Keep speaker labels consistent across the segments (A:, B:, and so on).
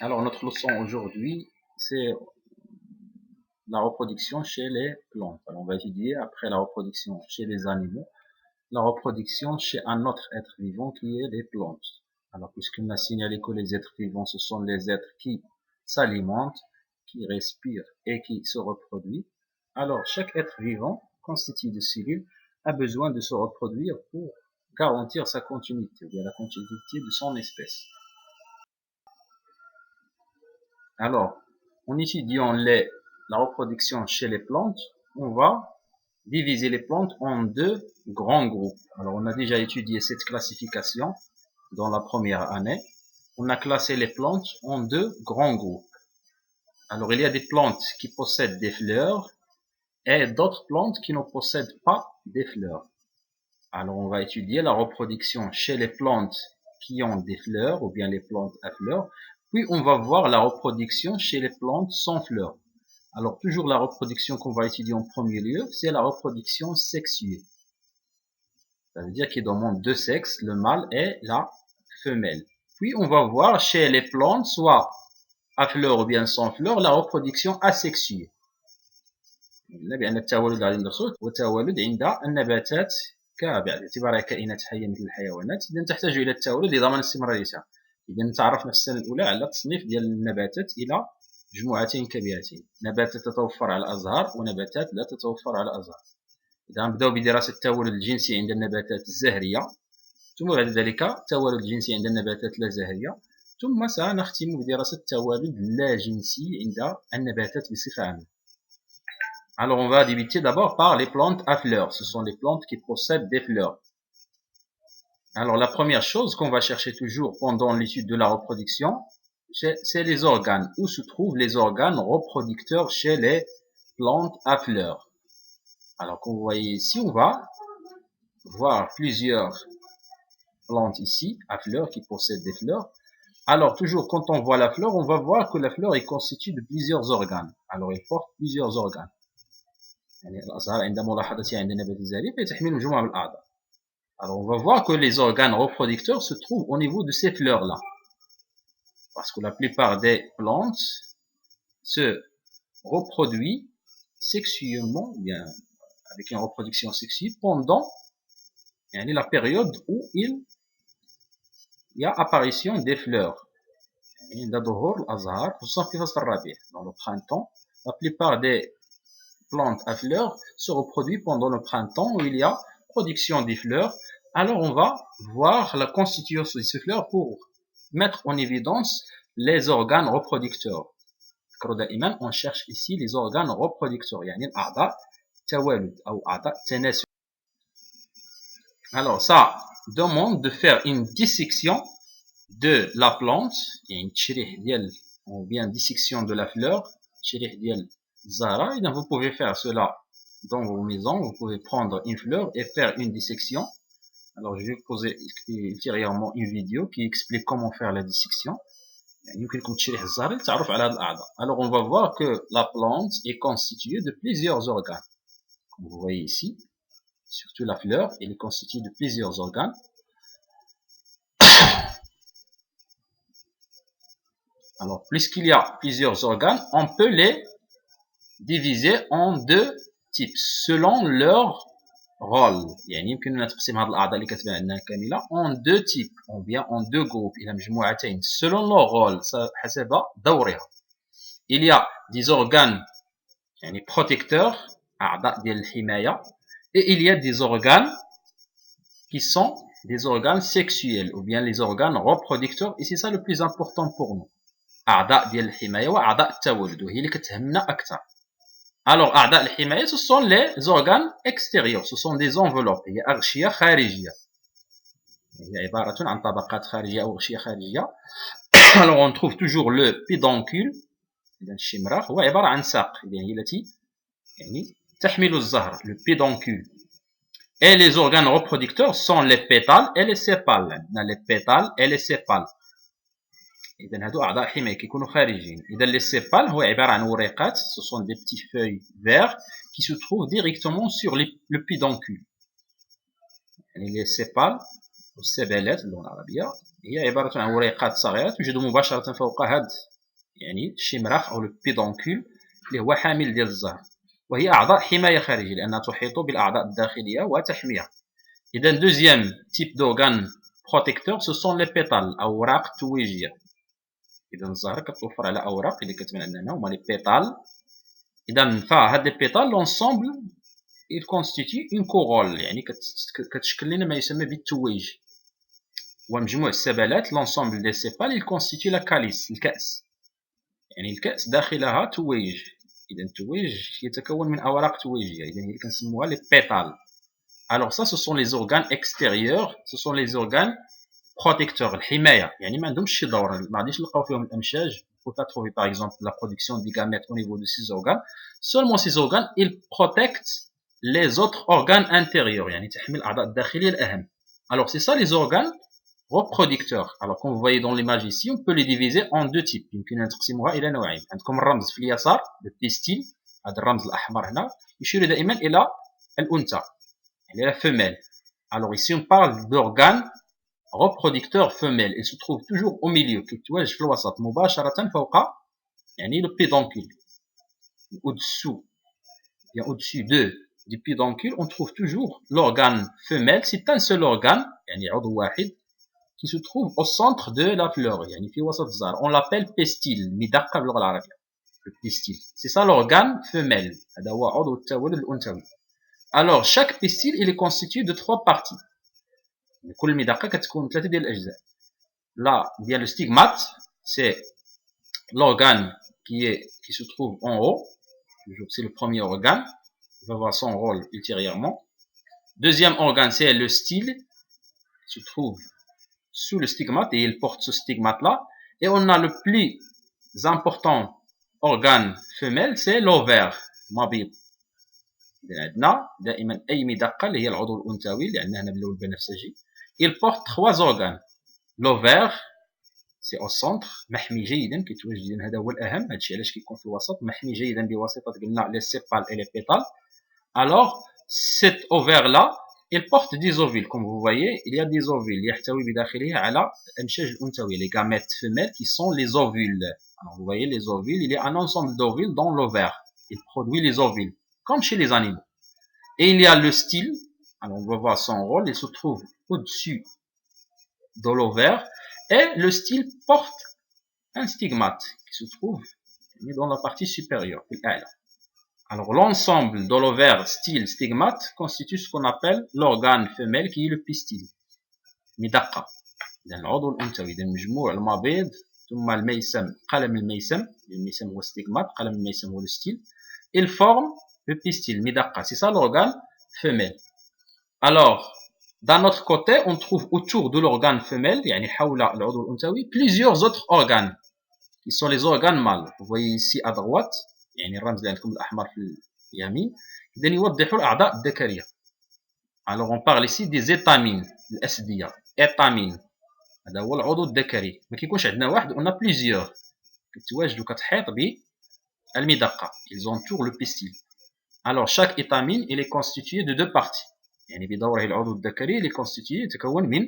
A: Alors, notre leçon aujourd'hui, c'est la reproduction chez les plantes. Alors, on va étudier après la reproduction chez les animaux, la reproduction chez un autre être vivant qui est les plantes. Alors, puisqu'on a signalé que les êtres vivants, ce sont les êtres qui s'alimentent, qui respirent et qui se reproduisent, alors chaque être vivant constitué de cellules a besoin de se reproduire pour garantir sa continuité, ou bien la continuité de son espèce. Alors, en étudiant la reproduction chez les plantes, on va diviser les plantes en deux grands groupes. Alors, on a déjà étudié cette classification dans la première année. On a classé les plantes en deux grands groupes. Alors, il y a des plantes qui possèdent des fleurs et d'autres plantes qui ne possèdent pas des fleurs. Alors, on va étudier la reproduction chez les plantes qui ont des fleurs ou bien les plantes à fleurs. Puis, on va voir la reproduction chez les plantes sans fleurs. Alors, toujours la reproduction qu'on va étudier en premier lieu, c'est la reproduction sexuée. Ça veut dire qu'il demande deux sexes, le mâle et la femelle. Puis, on va voir chez les plantes, soit à fleurs ou bien sans fleurs, la reproduction asexuée. بأن التوالد على النسوج والتوالد عند النباتات باعتبارها كائنات حية مثل الحيوانات، إذا تحتاج إلى التوالد لضمان استمراريتها. إذا تعرفنا في السنة الأولى على التصنيف ديال النباتات إلى مجموعتين كبيرتين، نباتات تتوفر على الأزهار ونباتات لا تتوفر على الأزهار. إذا نبدأ بدراسة التوالد الجنسي عند النباتات الزهرية، ثم بعد ذلك التوالد الجنسي عند النباتات اللا زهرية، ثم سنختم بدراسة التوالد اللا جنسي عند النباتات بصفة عامة. Alors, on va débuter d'abord par les plantes à fleurs. Ce sont les plantes qui possèdent des fleurs. Alors, la première chose qu'on va chercher toujours pendant l'étude de la reproduction, c'est les organes. Où se trouvent les organes reproducteurs chez les plantes à fleurs? Alors, comme vous voyez ici, on va voir plusieurs plantes ici, à fleurs, qui possèdent des fleurs. Alors, toujours quand on voit la fleur, on va voir que la fleur est constituée de plusieurs organes. Alors, il porte plusieurs organes. Alors on va voir que les organes reproducteurs se trouvent au niveau de ces fleurs-là. Parce que la plupart des plantes se reproduisent sexuellement, bien avec une reproduction sexuelle, pendant la période où il y a apparition des fleurs. Dans le printemps, la plupart des plantes à fleurs se reproduisent pendant le printemps où il y a production des fleurs. Alors on va voir la constitution de ces fleurs pour mettre en évidence les organes reproducteurs. On cherche ici les organes reproducteurs. Alors ça demande de faire une dissection de la plante, ou bien dissection de la fleur, Zara, et donc vous pouvez faire cela dans vos maisons. Vous pouvez prendre une fleur et faire une dissection. Alors je vais poser ultérieurement une vidéo qui explique comment faire la dissection. Alors on va voir que la plante est constituée de plusieurs organes. Comme vous voyez ici, surtout la fleur, elle est constituée de plusieurs organes. Alors puisqu'il y a plusieurs organes, on peut les divisé en deux types selon leur rôle. يعني يمكننا تقسيم هذه الأعضاء اللي كتبان عندنا كاملة en deux types ou bien en deux groupes إلى مجموعتين selon leur rôle حسب دورها. Il y a des organes يعني protecteurs أعضاء ديال الحماية, et il y a des organes qui sont des organes sexuels ou bien les organes reproducteurs, et c'est ça le plus important pour nous. أعضاء ديال الحماية وأعضاء التولد, وهي اللي كتهمنا أكثر. Alors, أعضاء الحماية, ce sont les organes extérieurs, ce sont des enveloppes, هي أغشية خارجية, هي عبارة عن طبقات خارجية أو أغشية خارجية. Alors, on trouve toujours le pédoncule, إذا الشمراخ هو عبارة عن ساق, هي التي يعني تحمل الزهر, le pédoncule. Et les organes reproducteurs sont les pétales et les sépales, les pétales et les sépales. إذا هادو أعضاء حماية كيكونوا خارجيين. إذا les sépales هو عبارة عن وريقات, ce sont des petits feuilles verts qui se trouvent directement sur le pédoncule. يعني les sépales والسبالات باللغة العربية هي عبارة عن وريقات صغيرة توجد مباشرة فوق هاد يعني الشمراخ أو البيدونكول اللي هو حامل ديال الزهر، وهي أعضاء حماية خارجية لأنها تحيط بالأعضاء الداخلية وتحميها. إذا دوزيام تيب دورغان بروتيكتور سو سون لي بيتال أوراق التويجية. إذا الزهرة كتوفر على أوراق اللي كتبان عندنا هما لي بيتال. إذا فهاد لي بيتال لونسومبل il constitue une corolle يعني كتشكل لنا ما يسمى بالتويج. ومجموع السبالات لونسومبل دي سيبال il constitue la calice الكأس، يعني الكأس داخلها تويج. إذا التويج يتكون من أوراق تويجية، إذا هي اللي كنسموها لي بيتال. Alors ça, ce sont les organes extérieurs, ce sont les organes protecteurs, الحماية، يعني ما عندهمش شي دور، ما غاديش نلقاو فيهم الأمشاج. Faut pas trouver par exemple la production des gamètes au niveau de ces organes. Seulement ces organes, ils protègent les autres organes intérieurs، يعني تحمي الأعضاء الداخلية الأهم. Alors c'est ça les organes reproducteurs. Alors comme vous voyez dans l'image ici, on peut les diviser en deux types. يمكن أن نقسموها إلى نوعين. عندكم الرمز في اليسار البيستيل، هذا الرمز الأحمر هنا يشير دائما إلى الأنثى، يعني la femelle. Alors ici on parle d'organes reproducteurs femelles. Il se trouve toujours au milieu كيتواجد في الوسط مباشرة فوق يعني le pédoncule. Au-dessous, bien au-dessus du pédoncule, on trouve toujours l'organe femelle. C'est un seul organe يعني عضو واحد qui se trouve au centre de la fleur يعني في وسط الزهر. On l'appelle pistil مدقة باللغة العربية. Le pistil. C'est ça l'organe femelle. هذا هو عضو التولد الأنثوي. Alors chaque pistil il est constitué de 3 parties. كل مدقة كتكون 3 ديال الأجزاء. Là, bien le stigmate, c'est l'organe qui se trouve en haut. C'est le premier organe. Il va avoir son rôle ultérieurement. Deuxième organe, c'est le style. Il se trouve sous le stigmate et il porte ce stigmate-là. Et on a le plus important organe femelle, c'est l'ovaire. مبيض. عندنا دائما أي مدقة اللي هي العضو الأنثوي اللي عندنا هنا باللون البنفسجي. Il porte 3 organes. L'ovaire, c'est au centre، محمي جيدا كيتواجد، هذا هو الأهم. هادشي علاش كيكون في الوسط، محمي جيدا بواسطة قلنا les sépales et les pétales. Alors cet ovaire-là il porte des ovules. Comme vous voyez, il y a des ovules يحتوي بداخله على الأمشاج الأنثوية les gamètes femelles qui sont les ovules. Alors vous voyez les ovules, il y a un ensemble d'ovules dans l'ovaire. Il produit les ovules comme chez les animaux. Et il y a le style. Alors on va voir son rôle. Il se trouve au-dessus de l'ovaire et le style porte un stigmate qui se trouve dans la partie supérieure. Alors l'ensemble de l'ovaire, style, stigmate constitue ce qu'on appelle l'organe femelle qui est le pistil. مدقة. إذا العضو الأنثوي إذا مجموع المبيض ثم الميسم قلم الميسم، الميسم هو stigmate، قلم الميسم هو le style. Il forme le pistil مدقة. C'est ça l'organe femelle. Alors d'un autre côté, on trouve autour de l'organe femelle يعني حول العضو الأنثوي plusieurs autres organes qui sont les organes mâles. Vous voyez ici à droite يعني الرمز اللي عندكم الأحمر في اليمين إذا يوضح الأعضاء الذكرية. Alors on parle ici des étamines الأسدية. étamine هذا هو العضو الذكري، ما كيكونش عندنا واحد، on a plusieurs كتواجدوا كتحيط بالمدقة. Ils entourent le pistil. Alors chaque étamine il est constitué de 2 parties. يعني بدوره العضو الذكري اللي constitué يتكون من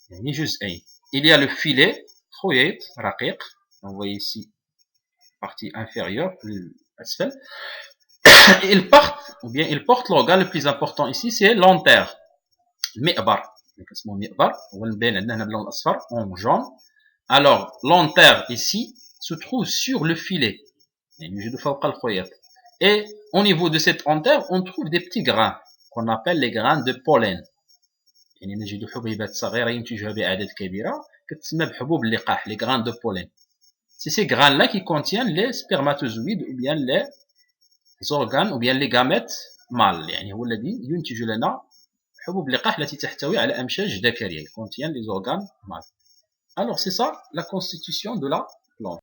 A: يعني جزئين. Il y a le filet خيط رقيق. On voit ici partie inférieure, plus asphalt. Il porte l'organe le plus important ici, c'est l'antère. المئبر. اسمه مئبر. هو المبين عندنا هنا باللون الأصفر en jaune. Alors l'antère ici se trouve sur le filet. يعني يوجد فوق الخيط. Et au niveau de cette antère, on trouve des petits grains qu'on appelle les grains de pollen. يعني نجد حبيبات صغيرة ينتجها بأعداد كبيرة كتسمى بحبوب اللقاح les grains de pollen. C'est ces grains-là qui contiennent les spermatozoïdes ou bien les organes ou bien les gamètes mâles. يعني هو الذي ينتج لنا حبوب اللقاح التي تحتوي على أمشاج ذكرية. Il contient les organes mâles. Alors c'est ça la constitution de la plante.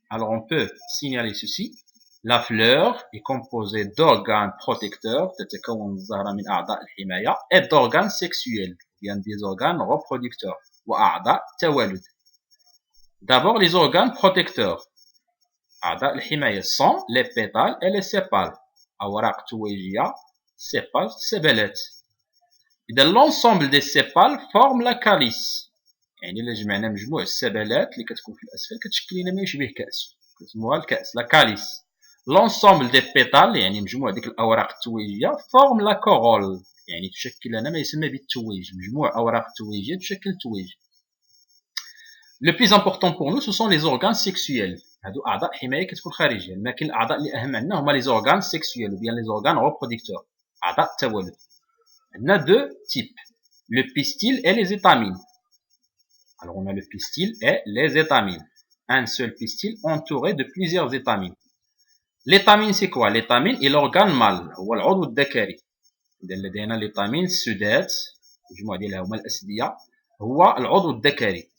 A: Alors on peut signaler ceci. La fleur est composée d'organes protecteurs تتكون الزهرة من أعضاء الحماية et d'organes sexuels bien des organes reproducteurs وأعضاء تولد. D'abord les organes protecteurs. أعضاء الحماية sont les pétales et les sépales. أوراق تويجية، sépales، سبلات. إذا l'ensemble des sépales forme la calice. يعني إلا جمعنا مجموع السبلات اللي كتكون في الأسفل كتشكل لنا ما يشبه كأس كنسموها الكأس لا كاليس. l'ensemble des pétales يعني مجموع ديك الأوراق التويجية forme la corolle يعني تشكل لنا ما يسمى بالتويج مجموع أوراق التويجية تشكل التويج. Le plus important pour nous ce sont les organes sexuels. هادو أعضاء حماية كتكون خارجية لكن الأعضاء اللي أهم عندنا هما les organes sexuels ou bien les organes reproducteurs أعضاء التولد. عندنا deux types le pistil et les étamines. Alors on a le pistil et les étamines. Un seul pistil entouré de plusieurs étamines. L'étamine c'est quoi? L'étamine est l'organe mâle هو العضو الذكري. إذا لدينا l'étamine السدات مجموعة ديالها هما الأسدية هو العضو الذكري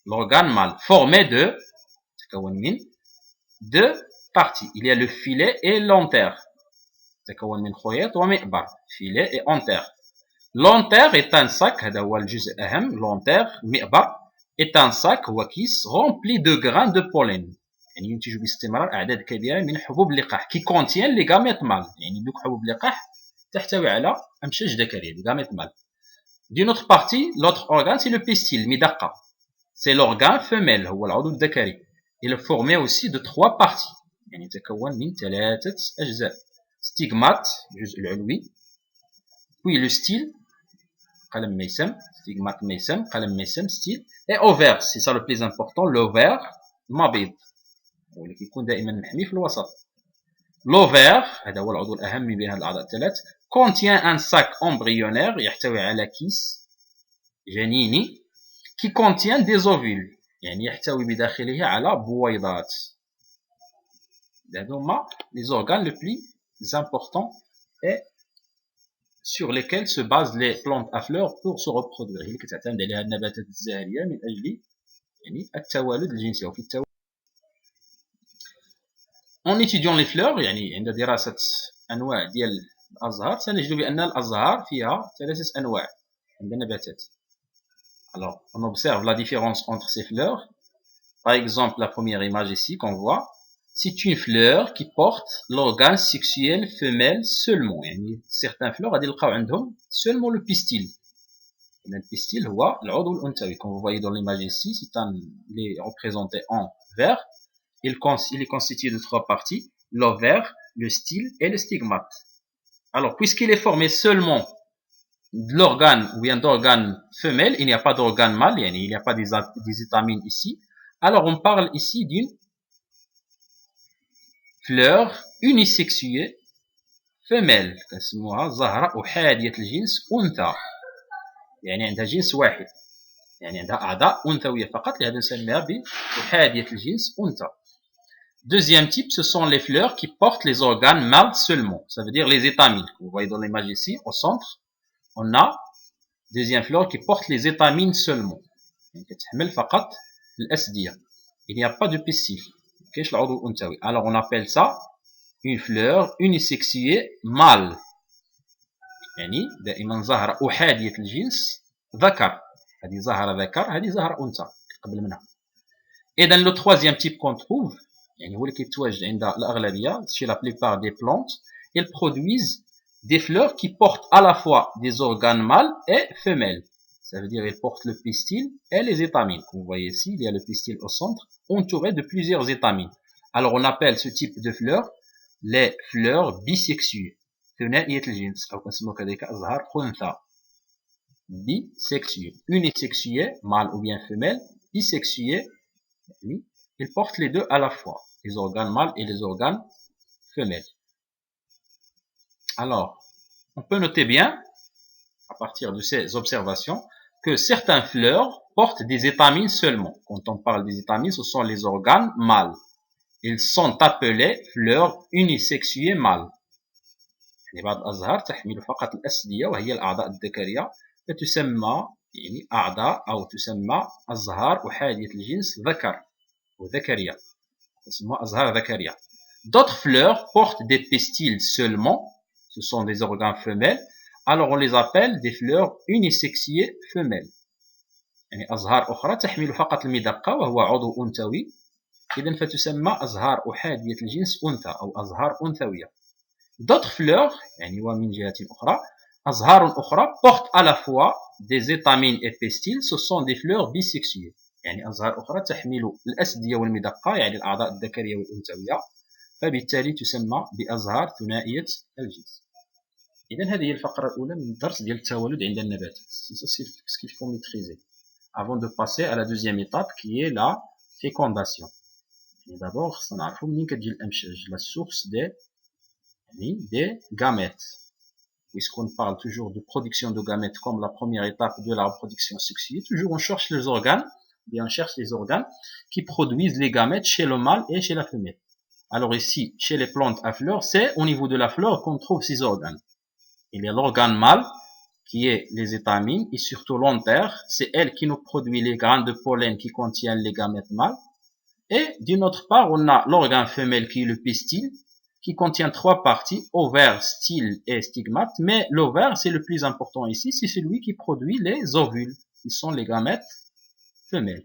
A: l'organe mâle formé de تكون من deux parties. Il y a le filet et l'antère. تكون من خيط ومئبر filet et antère. L'antère est un sac هذا هو الجزء الأهم l'antère مئبر est un sac هو كيس rempli de grains de pollen يعني ينتج باستمرار أعداد كبيرة من حبوب اللقاح qui contient les gamètes mâles يعني دوك حبوب اللقاح تحتوي على أمشاج ذكرية les gamètes mâles. D'une autre partie l'autre organe c'est le pistil المدقة c'est l'organe femelle هو العضو الذكري. Il est formé aussi de trois parties يعني يتكون من ثلاثة أجزاء stigmate الجزء العلوي puis le style قلم ميسم stigmate ميسم قلم ميسم style et ovaire c'est ça le plus important l'ovaire مبيض واللي كيكون دائما محمي في الوسط. l'ovaire هذا هو العضو الأهم من بين هذه الأعضاء الثلاث contient un sac embryonnaire يحتوي على كيس جنيني qui contient des ovules يعني يحتوي بداخله على بويضات. هذو هما les organes les plus importants et sur lesquels se basent les plantes à fleurs pour se reproduire. هي اللي كتعتمد عليها النباتات الزهرية من أجل يعني التوالد الجنسي أو في التوالد. En étudiant les fleurs يعني عند دراسة أنواع ديال الأزهار سنجد بأن الأزهار فيها ثلاثة أنواع عند النباتات. Alors on observe la différence entre ces fleurs. Par exemple la première image ici qu'on voit c'est une fleur qui porte l'organe sexuel femelle seulement يعني certains fleurs غادي نلقاو عندهم seulement le pistil. Le pistil هو العضو الأنثوي comme vous voyez dans l'image ici il est représenté en vert. Il est constitué de trois parties, l'ovaire, le style et le stigmate. Alors, puisqu'il est formé seulement de l'organe ou bien d'organe femelle, il n'y a pas d'organe mâle, il n'y a pas des étamines ici. Alors, on parle ici d'une fleur unisexuée femelle. كنسموها زهرة أحادية الجنس أنثى. يعني عندها جنس واحد. يعني عندها أعضاء أنثوية فقط لهذا نسميها بأحادية الجنس أنثى. Deuxième type, ce sont les fleurs qui portent les organes mâles seulement. Ça veut dire les étamines. Vous voyez dans l'image ici, au centre, on a deuxième fleur qui porte les étamines seulement. Il n'y a pas de pistil. Alors on appelle ça une fleur unisexuée mâle. يعني دائما زهرة أحادية الجنس ذكر. هذه زهرة ذكر، هذه زهرة أنثى قبل منها. Et dans le troisième type qu'on trouve, يعني هو اللي كيتواجد عند الأغلبية chez la plupart des plantes, elles produisent des fleurs qui portent à la fois des organes mâles et femelles. Ça veut dire qu'elles portent le pistil et les étamines. Comme vous voyez ici, il y a le pistil au centre, entouré de plusieurs étamines. Alors on appelle ce type de fleurs les fleurs bisexuées. ثنائية الجنس أو كنسموها كذلك أزهار خنثى. Bisexuées, unisexuées, mâle ou bien femelle, bisexuées, ils portent les deux à la fois, les organes mâles et les organes femelles. Alors, on peut noter bien, à partir de ces observations, que certaines fleurs portent des étamines seulement. Quand on parle des étamines, ce sont les organes mâles. Ils sont appelés fleurs unisexuées mâles. يعني بعض الأزهار تحمل فقط الأسدية وهي الأعضاء الذكرية فتسمى يعني أعضاء أو تسمى أزهار أحادية الجنس ذكر وذكرية تسمى أزهار ذكرية. D'autres fleurs portent des pistils seulement, ce sont des organes femelles, alors on les appelle des fleurs unisexuées femelles. يعني أزهار أخرى تحمل فقط المدقة وهو عضو أنثوي إذن فتسمى أزهار أحادية الجنس أنثى أو أزهار أنثوية. D'autres fleurs يعني ومن جهة أخرى أزهار أخرى portent à la fois des étamines et pistils, ce sont des fleurs bisexuées. يعني أزهار أخرى تحمل الأسدية والمدقة يعني الأعضاء الذكرية والأنثوية، فبالتالي تسمى بأزهار ثنائية الجنس. إذا هذه هي الفقرة الأولى من الدرس ديال التولد عند النباتات. C'est ce qu'il faut maîtriser avant de passer à la deuxième étape qui est la fécondation. D'abord خصنا نعرفوا منين كتجي الأمشاج la source des gamètes. Puisqu'on parle toujours de production de gamètes comme la première étape de la reproduction sexuée, toujours on cherche les organes, bien on cherche les organes qui produisent les gamètes chez le mâle et chez la femelle. Alors ici, chez les plantes à fleurs, c'est au niveau de la fleur qu'on trouve ces organes. Il y a l'organe mâle, qui est les étamines, et surtout l'antère, c'est elle qui nous produit les graines de pollen qui contiennent les gamètes mâles. Et d'une autre part, on a l'organe femelle qui est le pistil, qui contient trois parties, ovaire, style et stigmate, mais l'ovaire, c'est le plus important ici, c'est celui qui produit les ovules, qui sont les gamètes femelles.